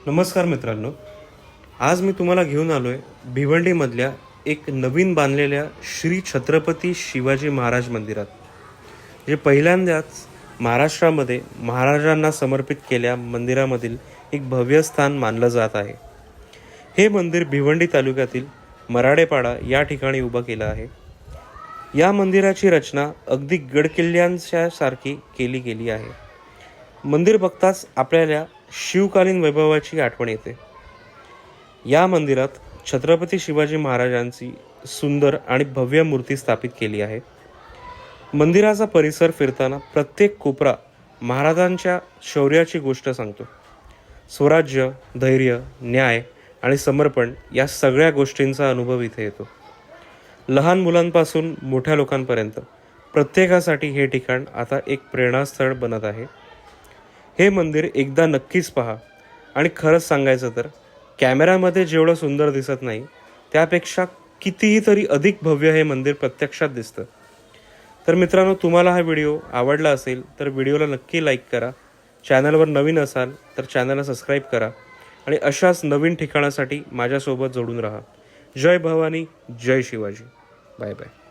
नमस्कार मित्रांनो, आज मी तुम्हाला घेऊन आलो आहे भिवंडीमधल्या एक नवीन बांधलेल्या श्री छत्रपती शिवाजी महाराज मंदिरात, जे पहिल्यांदाच महाराष्ट्रामध्ये महाराजांना समर्पित केल्या मंदिरामधील एक भव्य स्थान मानलं जात आहे. हे मंदिर भिवंडी तालुक्यातील मराडेपाडा या ठिकाणी उभं केलं आहे. या मंदिराची रचना अगदी गडकिल्ल्यांच्या सारखी केली गेली आहे. मंदिर बघताच आपल्याला शिवकालीन वैभवाची आठवण येते. या मंदिरात छत्रपती शिवाजी महाराजांची सुंदर आणि भव्य मूर्ती स्थापित केली आहे. मंदिराचा परिसर फिरताना प्रत्येक कोपरा महाराजांच्या शौर्याची गोष्ट सांगतो. स्वराज्य, धैर्य, न्याय आणि समर्पण या सगळ्या गोष्टींचा अनुभव इथे येतो. लहान मुलांपासून मोठ्या लोकांपर्यंत प्रत्येकासाठी हे ठिकाण आता एक प्रेरणास्थळ बनत आहे. हे मंदिर एकदा नक्कीच पहा. आणि खरंच सांगायचं तर कॅमेऱ्यामध्ये जेवढं सुंदर दिसत नाही त्यापेक्षा कितीही तरी अधिक भव्य हे मंदिर प्रत्यक्षात दिसतं. तर मित्रांनो, तुम्हाला हा व्हिडिओ आवडला असेल तर व्हिडिओला नक्की लाईक करा. चॅनलवर नवीन असाल तर चॅनलला सबस्क्राईब करा आणि अशाच नवीन ठिकाणासाठी माझ्यासोबत जोडून राहा. जय भवानी, जय शिवाजी. Bye bye.